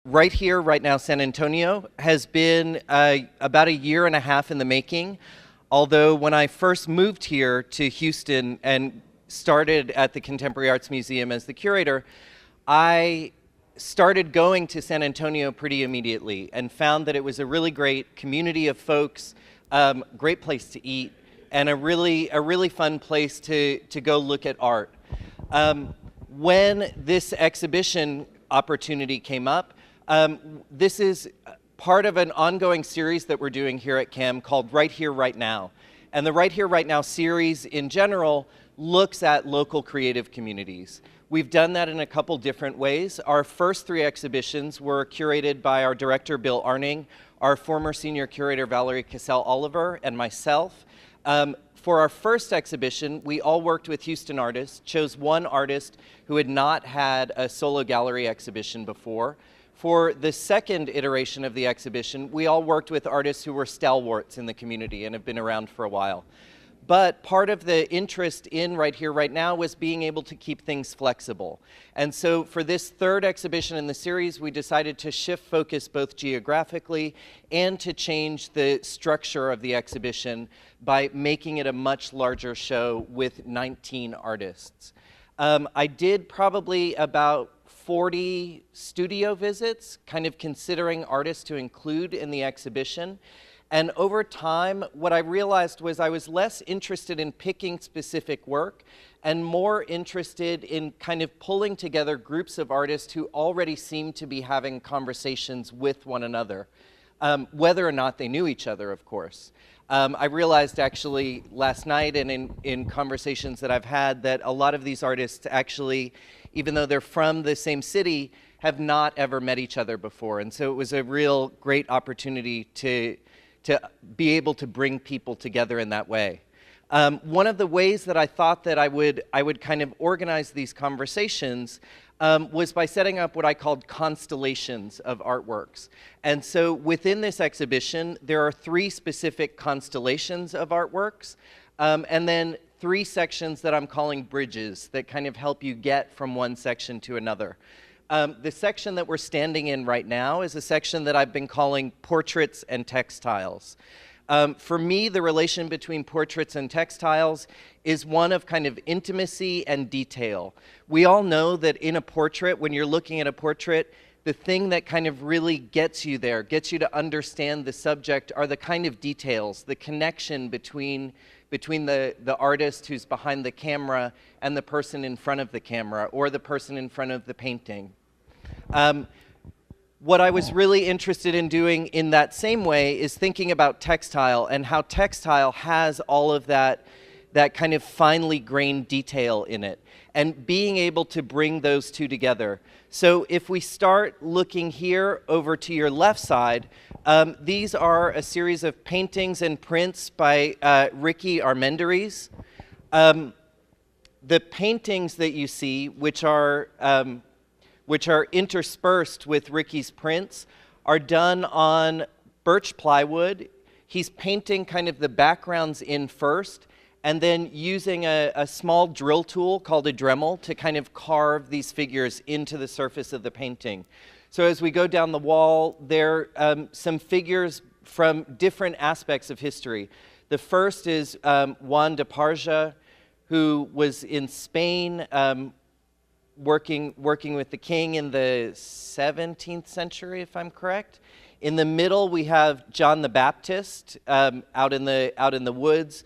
Right here, right now, San Antonio has been about a year and a half in the making. Although when I first moved here to Houston and started at the Contemporary Arts Museum as the curator, I started going to San Antonio pretty immediately and found that it was a really great community of folks, great place to eat, and a really fun place to go look at art. When this exhibition opportunity came up, this is part of an ongoing series that we're doing here at CAM called Right Here, Right Now. And the Right Here, Right Now series in general looks at local creative communities. We've done that in a couple different ways. Our first three exhibitions were curated by our director, Bill Arning, our former senior curator, Valerie Cassell-Oliver, and myself. For our first exhibition, we all worked with Houston artists, chose one artist who had not had a solo gallery exhibition before. For the second iteration of the exhibition, we all worked with artists who were stalwarts in the community and have been around for a while. But part of the interest in Right Here, Right Now was being able to keep things flexible. And so for this third exhibition in the series, we decided to shift focus both geographically and to change the structure of the exhibition by making it a much larger show with 19 artists. I did probably about 40 studio visits, kind of considering artists to include in the exhibition. And over time, what I realized was I was less interested in picking specific work and more interested in kind of pulling together groups of artists who already seemed to be having conversations with one another, whether or not they knew each other, of course. I realized actually last night and in conversations that I've had that a lot of these artists actually, even though they're from the same city, have not ever met each other before. And so it was a real great opportunity to be able to bring people together in that way. One of the ways that I thought that I would kind of organize these conversations was by setting up what I called Constellations of Artworks. And so within this exhibition, there are 3 specific constellations of artworks, and then 3 sections that I'm calling bridges that kind of help you get from one section to another. The section that we're standing in right now is a section that I've been calling Portraits and Textiles. For me, the relation between portraits and textiles is one of kind of intimacy and detail. We all know that in a portrait, when you're looking at a portrait, the thing that kind of really gets you there, gets you to understand the subject, are the kind of details, the connection between the artist who's behind the camera and the person in front of the camera, or the person in front of the painting. What I was really interested in doing in that same way is thinking about textile and how textile has all of that kind of finely grained detail in it, and being able to bring those two together. So if we start looking here over to your left side, these are a series of paintings and prints by Ricky Armendariz. The paintings that you see, which are interspersed with Ricky's prints, are done on birch plywood. He's painting kind of the backgrounds in first, and then using a small drill tool called a Dremel to kind of carve these figures into the surface of the painting. So as we go down the wall, there are some figures from different aspects of history. The first is Juan de Parga, who was in Spain, working with the king in the 17th century, if I'm correct. In the middle, we have John the Baptist out in the woods.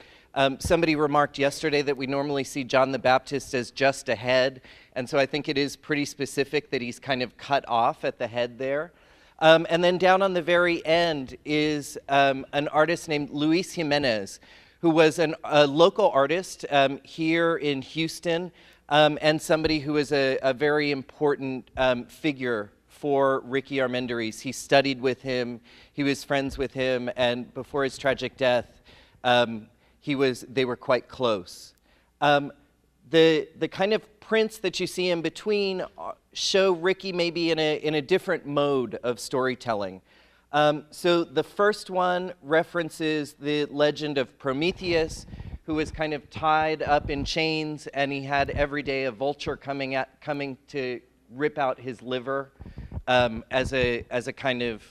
Somebody remarked yesterday that we normally see John the Baptist as just a head, and so I think it is pretty specific that he's kind of cut off at the head there. And then down on the very end is an artist named Luis Jimenez, who was a local artist here in Houston, and somebody who is a very important figure for Ricky Armendariz. He studied with him, he was friends with him, and before his tragic death, they were quite close. The kind of prints that you see in between show Ricky maybe in a different mode of storytelling. So the first one references the legend of Prometheus, who was kind of tied up in chains, and he had every day a vulture coming to rip out his liver. as a kind of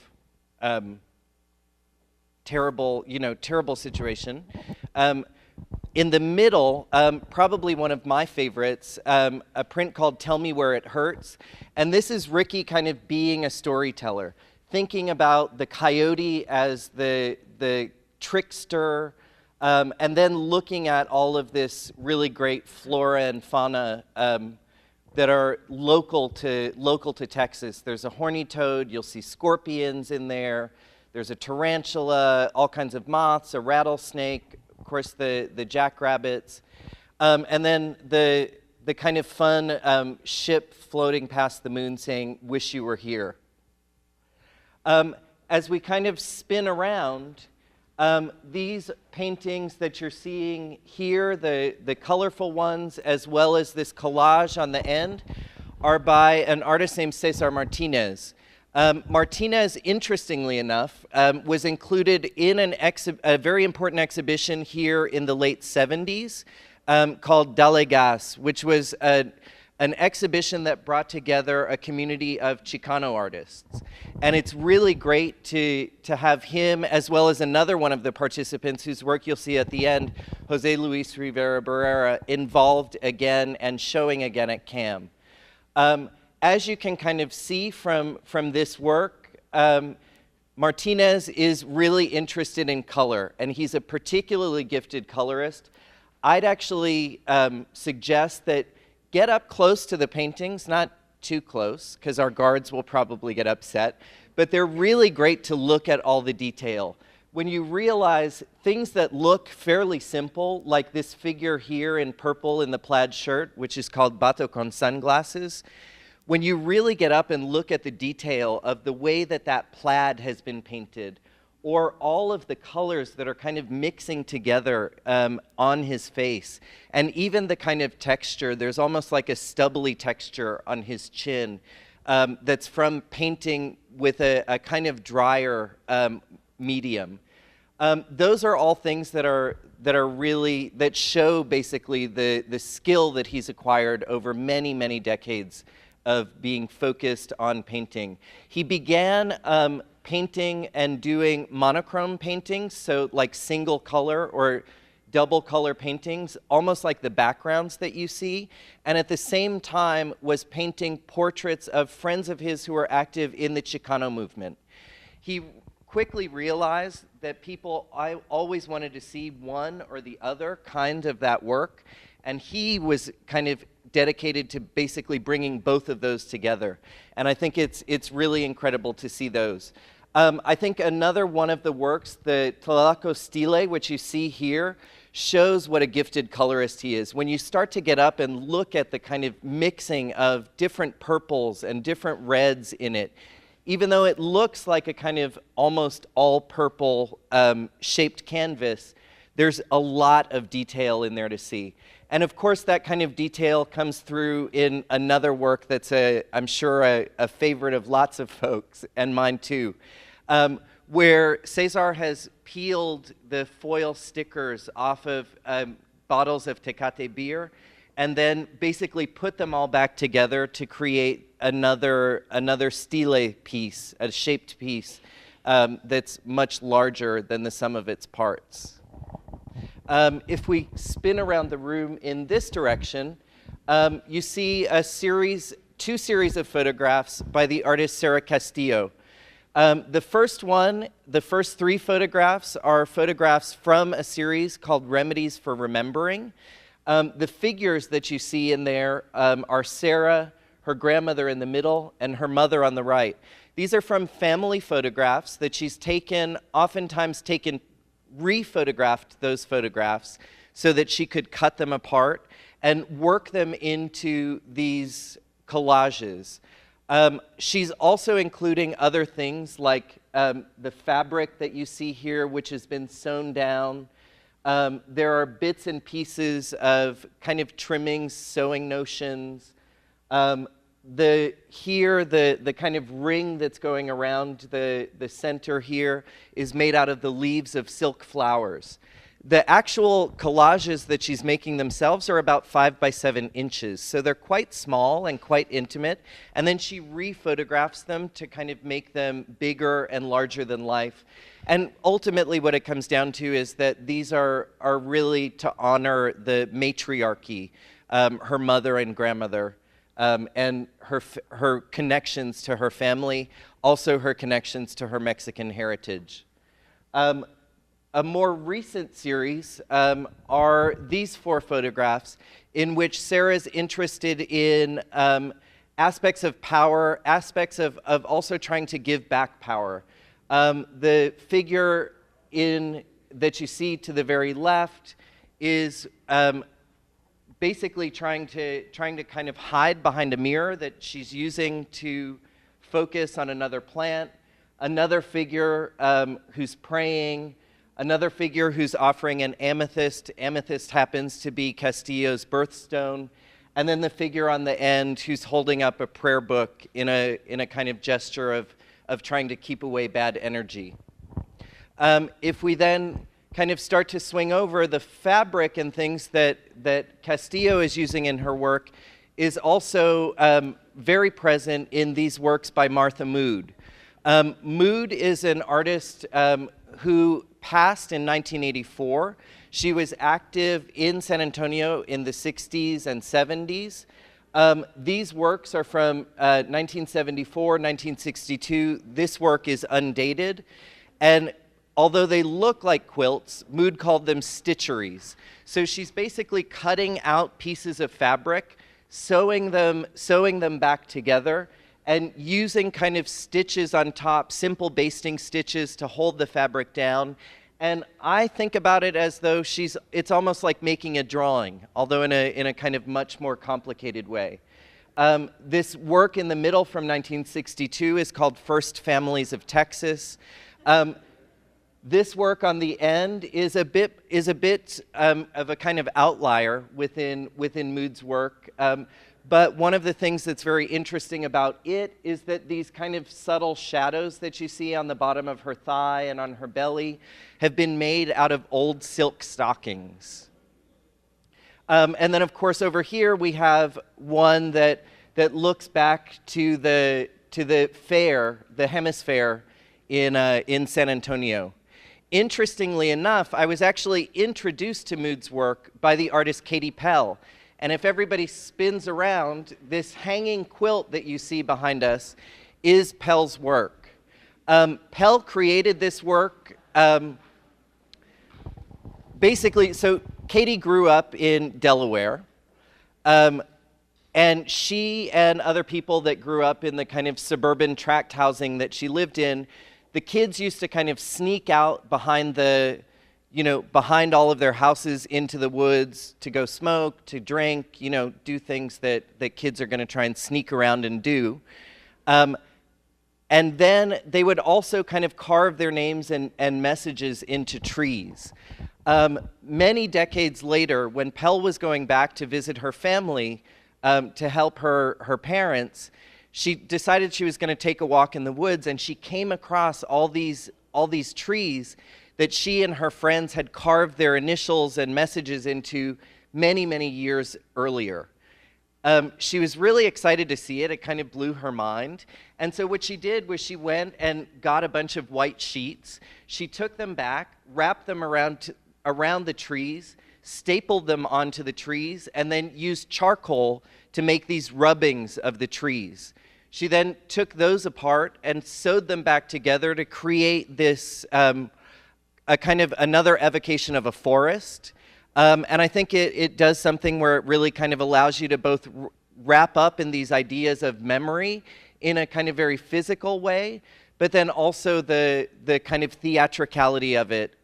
terrible situation. In the middle, probably one of my favorites, a print called Tell Me Where It Hurts. And this is Ricky kind of being a storyteller, thinking about the coyote as the trickster, and then looking at all of this really great flora and fauna that are local to Texas. There's a horny toad, you'll see scorpions in there, there's a tarantula, all kinds of moths, a rattlesnake, of course the jackrabbits, and then the kind of fun ship floating past the moon saying, "Wish you were here." As we kind of spin around, these paintings that you're seeing here, the colorful ones, as well as this collage on the end, are by an artist named Cesar Martinez. Martinez, interestingly enough, was included in a very important exhibition here in the late 70s called Dale Gas, which was an exhibition that brought together a community of Chicano artists. And it's really great to have him, as well as another one of the participants whose work you'll see at the end, Jose Luis Rivera Barrera, involved again and showing again at CAM. As you can kind of see from this work, Martinez is really interested in color, and he's a particularly gifted colorist. I'd actually suggest that get up close to the paintings, not too close, because our guards will probably get upset, but they're really great to look at all the detail. When you realize things that look fairly simple, like this figure here in purple in the plaid shirt, which is called Bato con Sunglasses, when you really get up and look at the detail of the way that plaid has been painted, or all of the colors that are kind of mixing together on his face, and even the kind of texture, there's almost like a stubbly texture on his chin that's from painting with a kind of drier medium. Those are all things that show basically the skill that he's acquired over many, many decades of being focused on painting. He began painting and doing monochrome paintings, so like single color or double color paintings, almost like the backgrounds that you see, and at the same time was painting portraits of friends of his who were active in the Chicano movement. He quickly realized that I always wanted to see one or the other kind of that work, and he was kind of dedicated to basically bringing both of those together. And I think it's really incredible to see those. I think another one of the works, the Tlaloco Stile, which you see here, shows what a gifted colorist he is. When you start to get up and look at the kind of mixing of different purples and different reds in it, even though it looks like a kind of almost all purple shaped canvas, there's a lot of detail in there to see. And of course, that kind of detail comes through in another work that's, I'm sure, a favorite of lots of folks, and mine too, where Cesar has peeled the foil stickers off of bottles of Tecate beer, and then basically put them all back together to create another stele piece, a shaped piece that's much larger than the sum of its parts. If we spin around the room in this direction, you see two series of photographs by the artist Sarah Castillo. The first three photographs are photographs from a series called Remedies for Remembering. The figures that you see in there are Sarah, her grandmother in the middle, and her mother on the right. These are from family photographs that she's oftentimes re-photographed those photographs so that she could cut them apart and work them into these collages. She's also including other things like the fabric that you see here, which has been sewn down. There are bits and pieces of kind of trimmings, sewing notions. The kind of ring that's going around the center here is made out of the leaves of silk flowers. The actual collages that she's making themselves are about 5 by 7 inches, so they're quite small and quite intimate, and then she re-photographs them to kind of make them bigger and larger than life. And ultimately what it comes down to is that these are really to honor the matriarchy, her mother and grandmother, and her connections to her family, also her connections to her Mexican heritage. A more recent series are these 4 photographs in which Sarah's interested in aspects of power, aspects of also trying to give back power. The figure that you see to the very left is basically trying to kind of hide behind a mirror that she's using to focus on another plant. Another figure who's praying. Another figure who's offering an amethyst. Amethyst happens to be Castillo's birthstone. And then the figure on the end who's holding up a prayer book in a kind of gesture of trying to keep away bad energy. If we then kind of start to swing over, the fabric and things that Castillo is using in her work is also very present in these works by Martha Mood. Mood is an artist who passed in 1984. She was active in San Antonio in the 60s and 70s. These works are from 1974, 1962. This work is undated. And although they look like quilts, Mood called them stitcheries. So she's basically cutting out pieces of fabric, sewing them back together, and using kind of stitches on top, simple basting stitches to hold the fabric down. And I think about it as though it's almost like making a drawing, although in a kind of much more complicated way. This work in the middle from 1962 is called First Families of Texas. This work on the end is a bit of a kind of outlier within Mood's work. But one of the things that's very interesting about it is that these kind of subtle shadows that you see on the bottom of her thigh and on her belly have been made out of old silk stockings. And then, of course, over here we have one that looks back to the fair, the Hemis Fair in San Antonio. Interestingly enough, I was actually introduced to Mood's work by the artist Katie Pell. And if everybody spins around, this hanging quilt that you see behind us is Pell's work. Pell created this work basically, so Katie grew up in Delaware, and she and other people that grew up in the kind of suburban tract housing that she lived in, the kids used to kind of sneak out behind behind all of their houses into the woods to go smoke, to drink, do things that kids are going to try and sneak around and do. And then they would also kind of carve their names and messages into trees. Many decades later, when Pell was going back to visit her family to help her parents, she decided she was going to take a walk in the woods, and she came across all these trees that she and her friends had carved their initials and messages into many, many years earlier. She was really excited to see it. It kind of blew her mind. And so what she did was she went and got a bunch of white sheets. She took them back, wrapped them around the trees, stapled them onto the trees, and then used charcoal to make these rubbings of the trees. She then took those apart and sewed them back together to create this a kind of another evocation of a forest. And I think it does something where it really kind of allows you to both wrap up in these ideas of memory in a kind of very physical way, but then also the kind of theatricality of it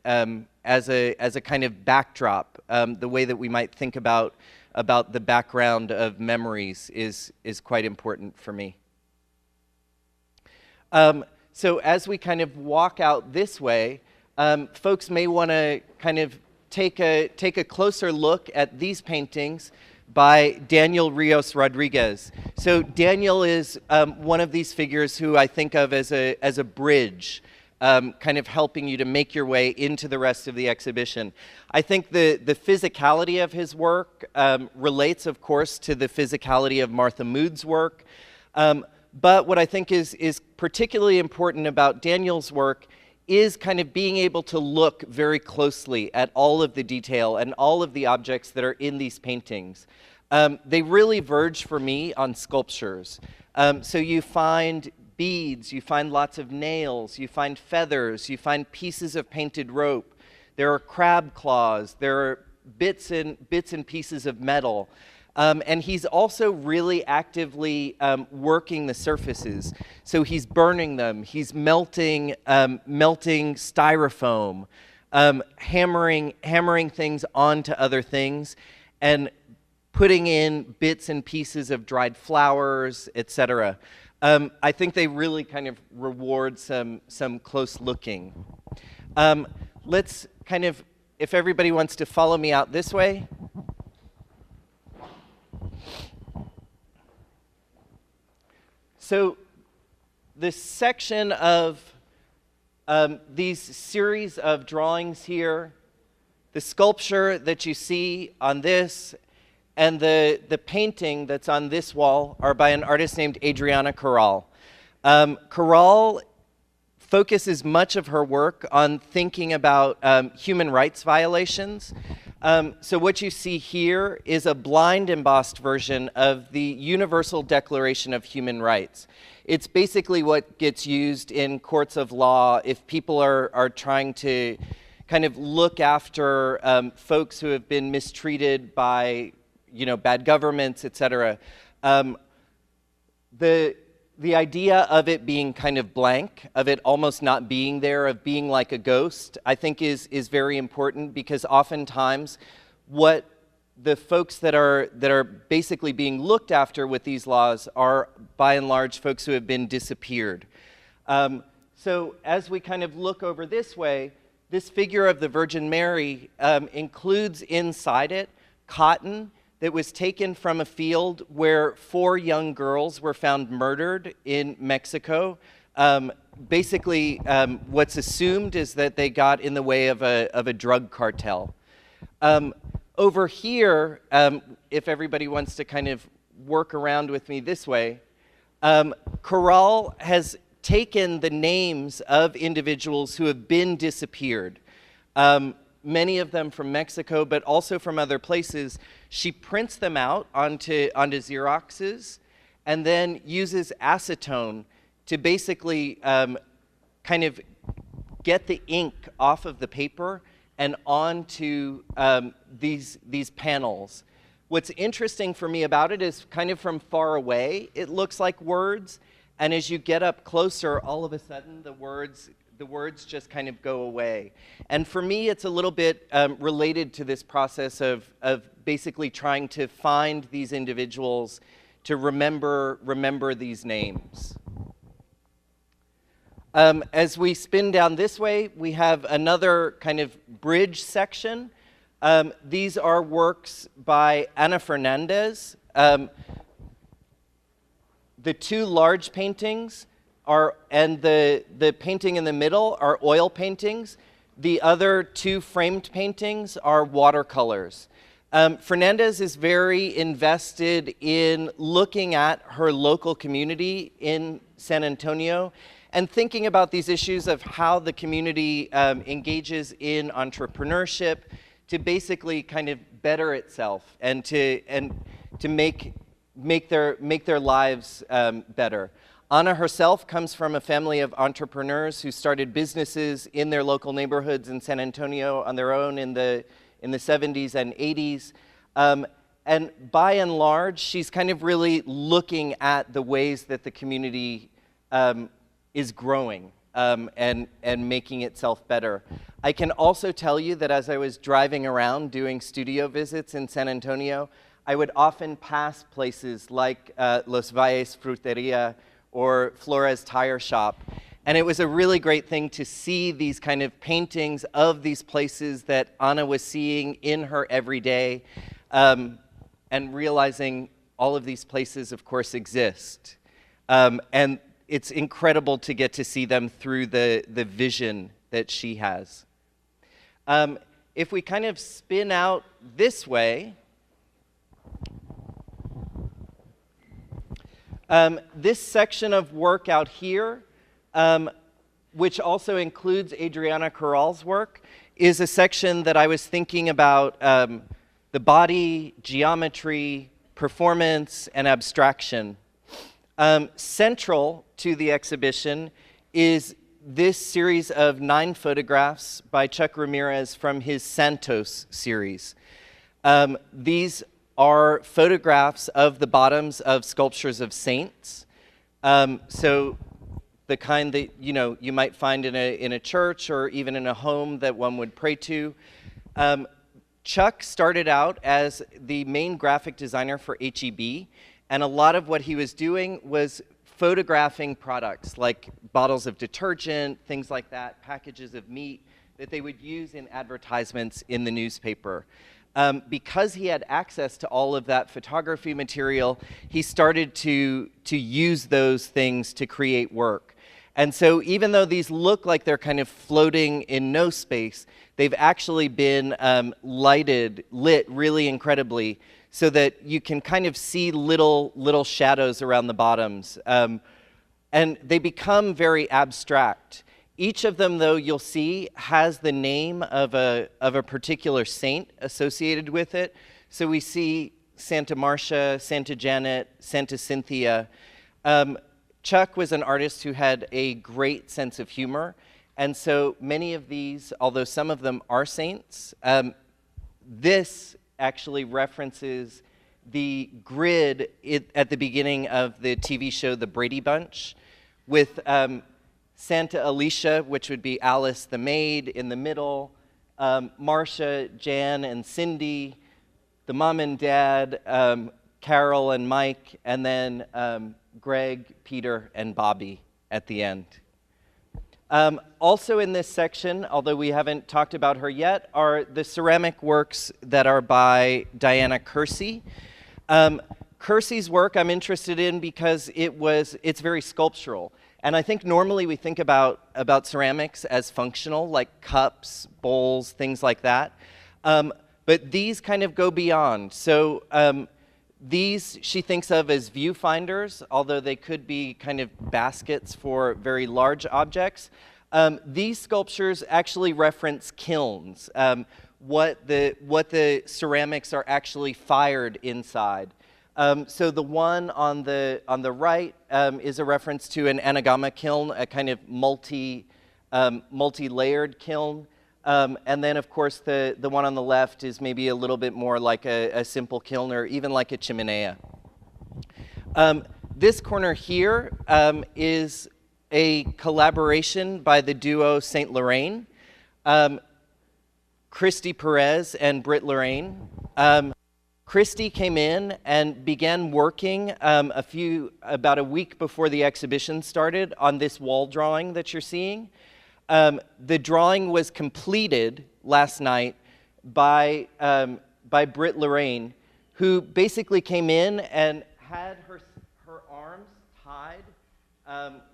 as a kind of backdrop. The way that we might think about the background of memories is quite important for me. So as we kind of walk out this way, folks may want to kind of take a closer look at these paintings by Daniel Rios Rodriguez. So Daniel is one of these figures who I think of as a bridge kind of helping you to make your way into the rest of the exhibition. I think the physicality of his work relates, of course, to the physicality of Martha Mood's work. But what I think is particularly important about Daniel's work is kind of being able to look very closely at all of the detail and all of the objects that are in these paintings. They really verge for me on sculptures. So you find beads, you find lots of nails, you find feathers, you find pieces of painted rope. There are crab claws, there are bits and pieces of metal. And he's also really actively working the surfaces. So he's burning them, he's melting styrofoam, hammering things onto other things, and putting in bits and pieces of dried flowers, etc. I think they really kind of reward some close looking. Let's kind of, if everybody wants to follow me out this way. So this section of these series of drawings here, the sculpture that you see on this, and the painting that's on this wall are by an artist named Adriana Corral. Corral focuses much of her work on thinking about human rights violations. So what you see here is a blind embossed version of the Universal Declaration of Human Rights. It's basically what gets used in courts of law if people are trying to kind of look after folks who have been mistreated by, bad governments, etc. The idea of it being kind of blank, of it almost not being there, of being like a ghost, I think is very important, because oftentimes what the folks that are basically being looked after with these laws are, by and large, folks who have been disappeared. So as we kind of look over this way, this figure of the Virgin Mary includes inside it cotton that was taken from a field where 4 young girls were found murdered in Mexico. Basically, what's assumed is that they got in the way of a drug cartel. Over here, if everybody wants to kind of work around with me this way, Corral has taken the names of individuals who have been disappeared. Many of them from Mexico, but also from other places. She prints them out onto Xeroxes and then uses acetone to basically kind of get the ink off of the paper and onto these panels. What's interesting for me about it is kind of from far away, it looks like words, and as you get up closer, all of a sudden the words just kind of go away. And for me, it's a little bit related to this process of basically trying to find these individuals, to remember these names. As we spin down this way, we have another kind of bridge section. These are works by Ana Fernandez. The 2 large paintings and the painting in the middle are oil paintings. The other 2 framed paintings are watercolors. Fernandez is very invested in looking at her local community in San Antonio and thinking about these issues of how the community engages in entrepreneurship to basically kind of better itself and to make their lives better. Ana herself comes from a family of entrepreneurs who started businesses in their local neighborhoods in San Antonio on their own in the 70s and 80s. And by and large, she's kind of really looking at the ways that the community is growing and making itself better. I can also tell you that as I was driving around doing studio visits in San Antonio, I would often pass places like Los Valles Fruteria or Flores Tire Shop. And it was a really great thing to see these kind of paintings of these places that Ana was seeing in her everyday, and realizing all of these places, of course, exist. And it's incredible to get to see them through the vision that she has. If we kind of spin out this way, this section of work out here, which also includes Adriana Corral's work, is a section that I was thinking about the body, geometry, performance, and abstraction. Central to the exhibition is this series of 9 photographs by Chuck Ramirez from his Santos series. These are photographs of the bottoms of sculptures of saints. So the kind that you might find in a church or even in a home that one would pray to. Chuck started out as the main graphic designer for H-E-B, and a lot of what he was doing was photographing products like bottles of detergent, things like that, packages of meat that they would use in advertisements in the newspaper. Because he had access to all of that photography material, he started to use those things to create work. And so even though these look like they're kind of floating in no space, they've actually been lit really incredibly so that you can kind of see little shadows around the bottoms. And they become very abstract. Each of them, though, you'll see has the name of a particular saint associated with it. So we see Santa Marcia, Santa Janet, Santa Cynthia. Chuck was an artist who had a great sense of humor, and so many of these, although some of them are saints, this actually references the grid at the beginning of the TV show The Brady Bunch, with Santa Alicia, which would be Alice the maid, in the middle, Marcia, Jan, and Cindy, the mom and dad, Carol and Mike, and then Greg, Peter, and Bobby at the end. Also in this section, although we haven't talked about her yet, are the ceramic works that are by Diana Kersey. Kersey's work I'm interested in because it's very sculptural. And I think normally we think about ceramics as functional, like cups, bowls, things like that. But these kind of go beyond. So these she thinks of as viewfinders, although they could be kind of baskets for very large objects. These sculptures actually reference kilns, what the ceramics are actually fired inside. So the one on the right is a reference to an anagama kiln, a kind of multi-layered kiln. And then, of course, the one on the left is maybe a little bit more like a simple kiln or even like a chimenea. This corner here is a collaboration by the duo St. Lorraine, Christie Perez and Britt Lorraine. Christie came in and began working about a week before the exhibition started on this wall drawing that you're seeing. The drawing was completed last night by Britt Lorraine, who basically came in and had her arms tied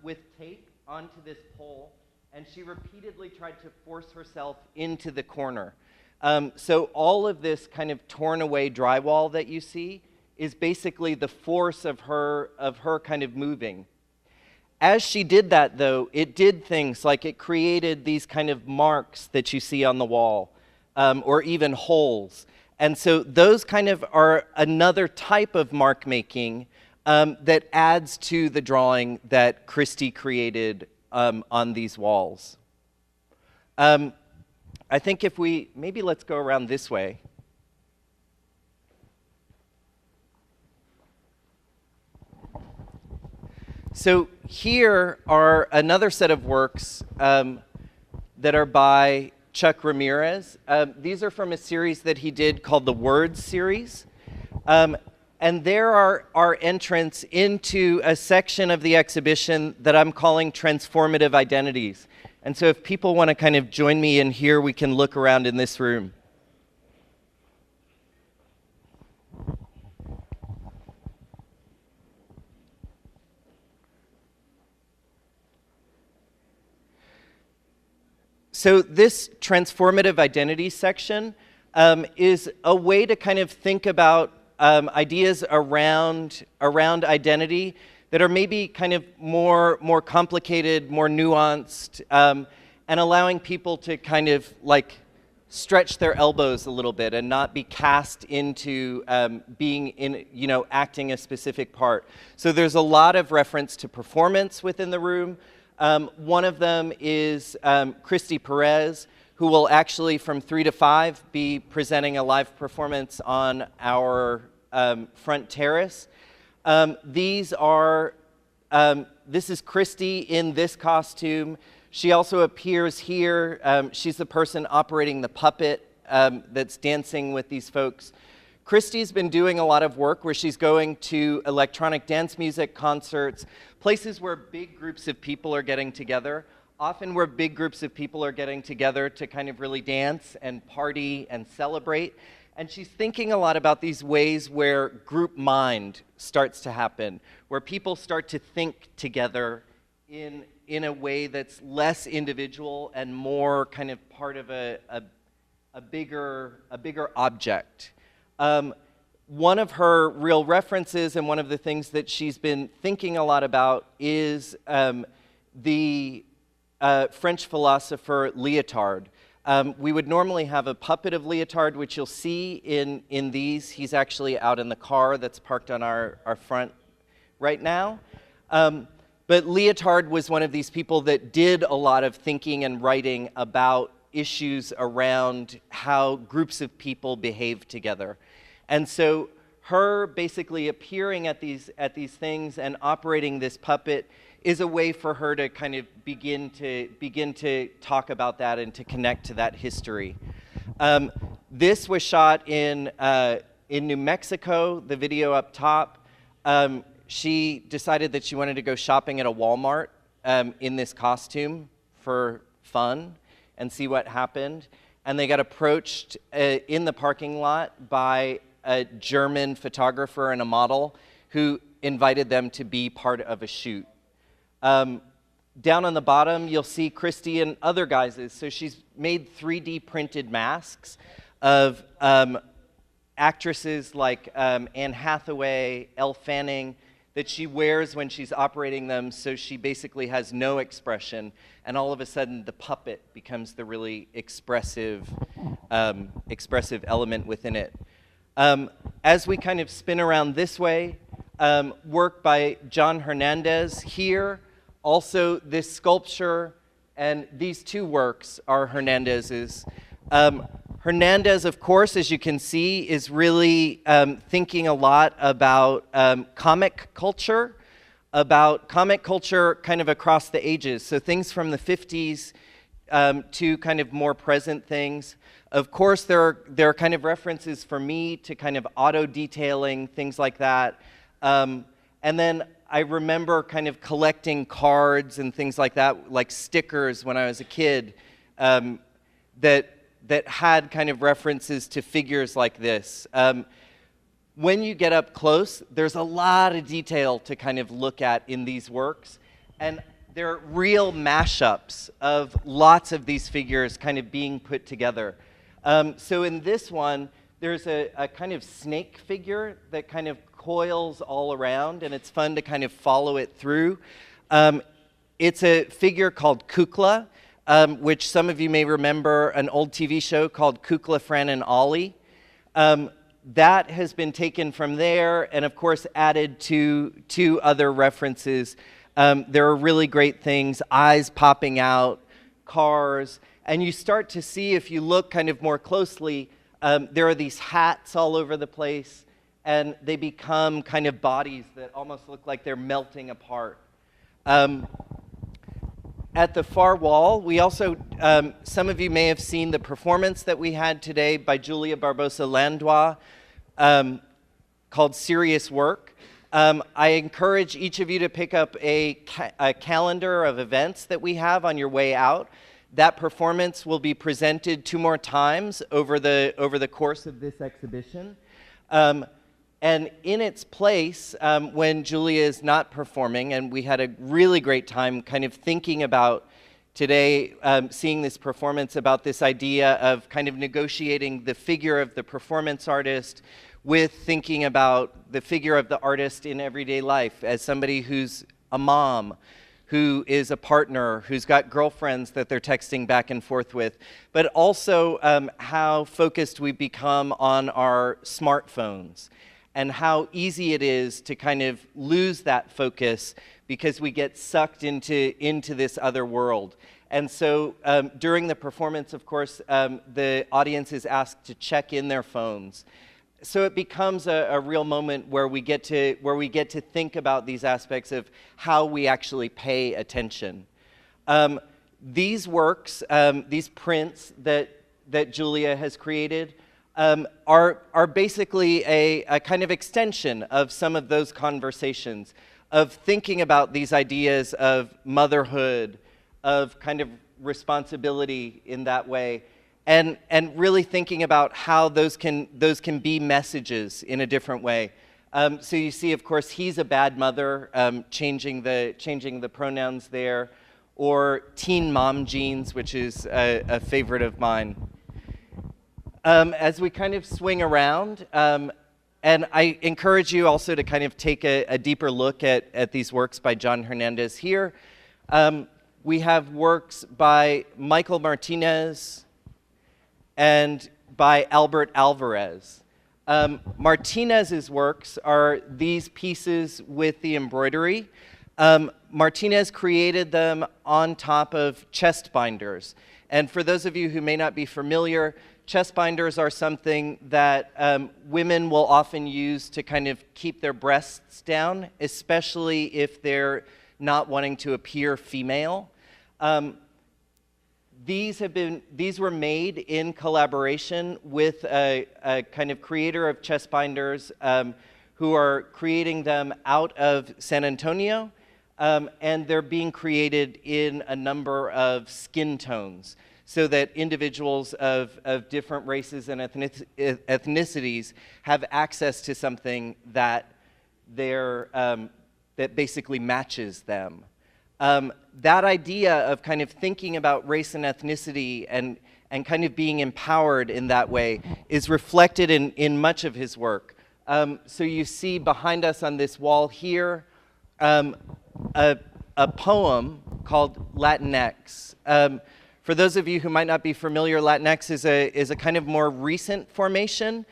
with tape onto this pole, and she repeatedly tried to force herself into the corner. So all of this kind of torn away drywall that you see is basically the force of her kind of moving. As she did that, though, it did things like it created these kind of marks that you see on the wall, or even holes. And so those kind of are another type of mark making that adds to the drawing that Christie created on these walls. I think maybe let's go around this way. So here are another set of works that are by Chuck Ramirez. These are from a series that he did called the Words series. And there are our entrance into a section of the exhibition that I'm calling Transformative Identities. And so if people want to kind of join me in here, we can look around in this room. So this transformative identity section is a way to kind of think about ideas around identity that are maybe kind of more complicated, more nuanced, and allowing people to kind of like stretch their elbows a little bit and not be cast into being in, acting a specific part. So there's a lot of reference to performance within the room. One of them is Christie Perez, who will actually, from 3 to 5, be presenting a live performance on our front terrace. This is Christie in this costume. She also appears here. She's the person operating the puppet that's dancing with these folks. Christie's been doing a lot of work where she's going to electronic dance music concerts, places where big groups of people are getting together, often where big groups of people are getting together to kind of really dance and party and celebrate. And she's thinking a lot about these ways where group mind starts to happen, where people start to think together in a way that's less individual and more kind of part of a bigger object. One of her real references and one of the things that she's been thinking a lot about is the French philosopher Lyotard. We would normally have a puppet of Lyotard, which you'll see in these. He's actually out in the car that's parked on our front right now. But Lyotard was one of these people that did a lot of thinking and writing about issues around how groups of people behave together. And so her basically appearing at these things and operating this puppet is a way for her to kind of begin to talk about that and to connect to that history. This was shot in New Mexico, the video up top. She decided that she wanted to go shopping at a Walmart in this costume for fun and see what happened. And they got approached in the parking lot by a German photographer and a model who invited them to be part of a shoot. Down on the bottom, you'll see Christie and other guises. So she's made 3D printed masks of actresses like Anne Hathaway, Elle Fanning, that she wears when she's operating them, so she basically has no expression, and all of a sudden the puppet becomes the really expressive element within it. As we kind of spin around this way, work by John Fernandez here, also this sculpture, and these two works are Hernandez's. Fernandez, of course, as you can see, is really thinking a lot about comic culture kind of across the ages. So things from the 50s to kind of more present things. Of course, there are kind of references for me to kind of auto detailing, things like that. And then I remember kind of collecting cards and things like that, like stickers when I was a kid, that had kind of references to figures like this. When you get up close, there's a lot of detail to kind of look at in these works, and they're real mashups of lots of these figures kind of being put together. So in this one, there's a kind of snake figure that kind of coils all around, and it's fun to kind of follow it through. It's a figure called Kukla, which some of you may remember an old TV show called Kukla, Fran, and Ollie. That has been taken from there and, of course, added to two other references. There are really great things, eyes popping out, cars, and you start to see, if you look kind of more closely, there are these hats all over the place, and they become kind of bodies that almost look like they're melting apart. At the far wall, we also, some of you may have seen the performance that we had today by Julia Barbosa-Landois called Serious Work. I encourage each of you to pick up a calendar of events that we have on your way out. That performance will be presented 2 more times over the course of this exhibition. And in its place, when Julia is not performing, and we had a really great time kind of thinking about today, seeing this performance about this idea of kind of negotiating the figure of the performance artist with thinking about the figure of the artist in everyday life as somebody who's a mom, who is a partner, who's got girlfriends that they're texting back and forth with, but also how focused we've become on our smartphones and how easy it is to kind of lose that focus because we get sucked into this other world. And so during the performance, of course, the audience is asked to check in their phones. So it becomes a real moment where we get to think about these aspects of how we actually pay attention. These works, these prints that Julia has created, are basically a kind of extension of some of those conversations of thinking about these ideas of motherhood, of kind of responsibility in that way. And really thinking about how those can be messages in a different way. So you see, of course, he's a bad mother, changing the pronouns there, or teen mom jeans, which is a favorite of mine. As we kind of swing around, and I encourage you also to kind of take a deeper look at these works by John Fernandez here. We have works by Michael Martinez, and by Albert Alvarez. Martinez's works are these pieces with the embroidery. Martinez created them on top of chest binders. And for those of you who may not be familiar, chest binders are something that women will often use to kind of keep their breasts down, especially if they're not wanting to appear female. These were made in collaboration with a kind of creator of chest binders who are creating them out of San Antonio, and they're being created in a number of skin tones so that individuals of different races and ethnicities have access to something that that basically matches them. That idea of kind of thinking about race and ethnicity and kind of being empowered in that way is reflected in much of his work. So you see behind us on this wall here a poem called Latinx. For those of you who might not be familiar, Latinx is a kind of more recent formation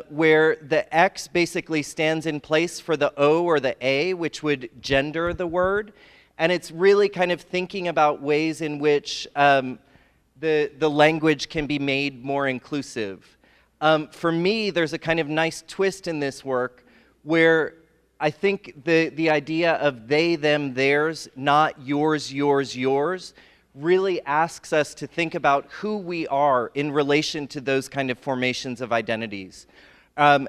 where the X basically stands in place for the O or the A, which would gender the word. And it's really kind of thinking about ways in which the language can be made more inclusive. For me, there's a kind of nice twist in this work where I think the idea of they, them, theirs, not yours, yours, yours, really asks us to think about who we are in relation to those kind of formations of identities. And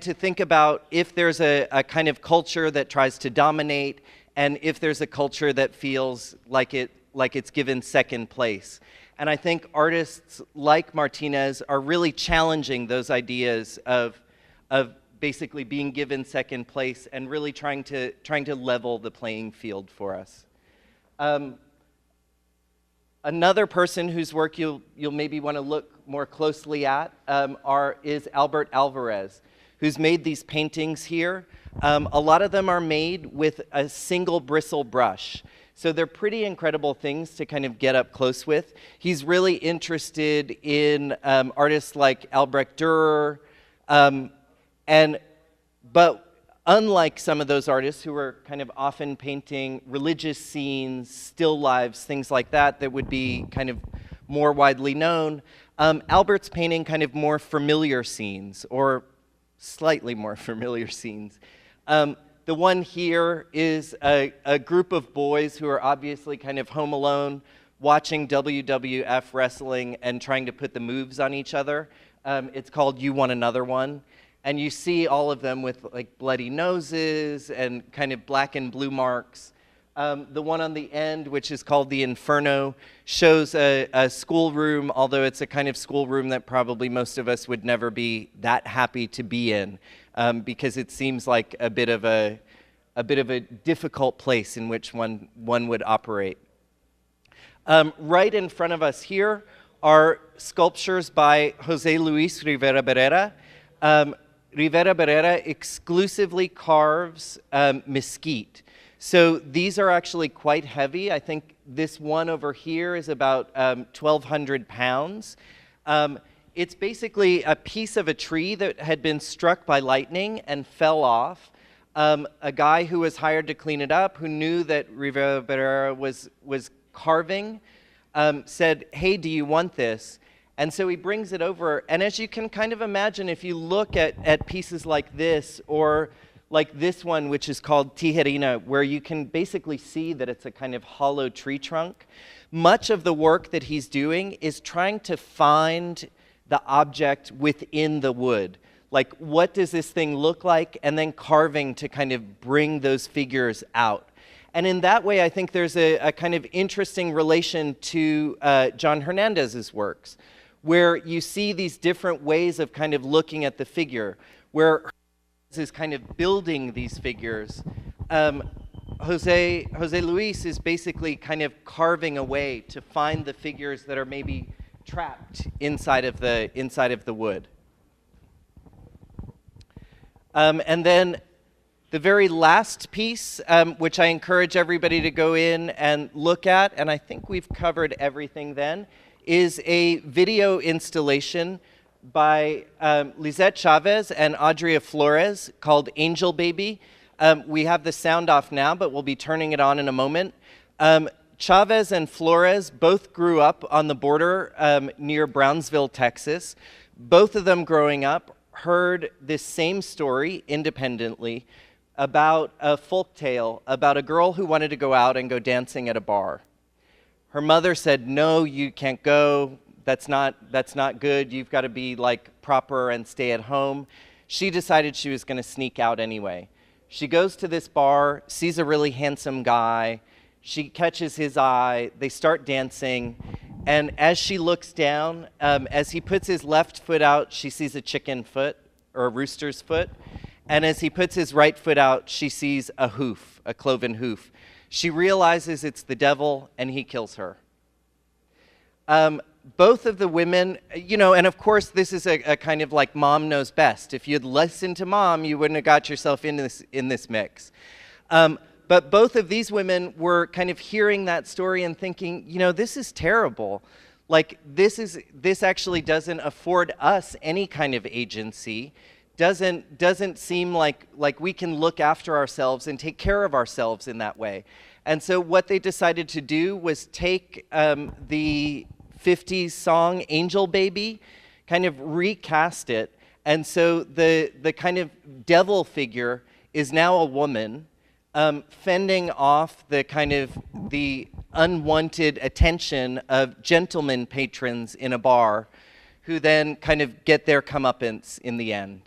to think about if there's a kind of culture that tries to dominate, and if there's a culture that feels like it's given second place. And I think artists like Martinez are really challenging those ideas of basically being given second place and really trying to level the playing field for us. Another person whose work you'll maybe want to look more closely at is Albert Alvarez, who's made these paintings here. A lot of them are made with a single bristle brush. So they're pretty incredible things to kind of get up close with. He's really interested in artists like Albrecht Dürer, but unlike some of those artists who are kind of often painting religious scenes, still lives, things like that would be kind of more widely known, Albert's painting kind of more familiar scenes, or slightly more familiar scenes. The one here is a group of boys who are obviously kind of home alone, watching WWF wrestling and trying to put the moves on each other. It's called You Want Another One. And you see all of them with like bloody noses and kind of black and blue marks. The one on the end, which is called the Inferno, shows a schoolroom, although it's a kind of schoolroom that probably most of us would never be that happy to be in, because it seems like a bit of a difficult place in which one would operate. Right in front of us here are sculptures by Jose Luis Rivera Barrera. Rivera Barrera exclusively carves mesquite. So these are actually quite heavy. I think this one over here is about 1,200 pounds. It's basically a piece of a tree that had been struck by lightning and fell off. A guy who was hired to clean it up, who knew that Rivera Barrera was carving, said, "Hey, do you want this?" And so he brings it over, and as you can kind of imagine, if you look at pieces like this, or like this one, which is called Tijerina, where you can basically see that it's a kind of hollow tree trunk, much of the work that he's doing is trying to find the object within the wood. Like, what does this thing look like? And then carving to kind of bring those figures out. And in that way, I think there's a kind of interesting relation to John Hernandez's works, where you see these different ways of kind of looking at the figure, where Hernandez is kind of building these figures. Jose Luis is basically kind of carving away to find the figures that are maybe trapped inside of the wood. And then the very last piece, which I encourage everybody to go in and look at, and I think we've covered everything then, is a video installation by Lisette Chavez and Adria Flores called Angel Baby. We have the sound off now, but we'll be turning it on in a moment. Chavez and Flores both grew up on the border near Brownsville, Texas. Both of them growing up heard this same story independently about a folk tale about a girl who wanted to go out and go dancing at a bar. Her mother said, "No, you can't go. That's not good. You've got to be like proper and stay at home." She decided she was going to sneak out anyway. She goes to this bar, sees a really handsome guy. She catches his eye. They start dancing. And as she looks down, as he puts his left foot out, she sees a chicken foot or a rooster's foot. And as he puts his right foot out, she sees a hoof, a cloven hoof. She realizes it's the devil, and he kills her. Both of the women, and of course this is a kind of like mom knows best. If you'd listened to mom, you wouldn't have got yourself in this mix. But both of these women were kind of hearing that story and thinking, this is terrible. Like, this actually doesn't afford us any kind of agency. Doesn't seem like we can look after ourselves and take care of ourselves in that way. And so what they decided to do was take the 50s song Angel Baby, kind of recast it. And so the kind of devil figure is now a woman, fending off the unwanted attention of gentlemen patrons in a bar, who then kind of get their comeuppance in the end.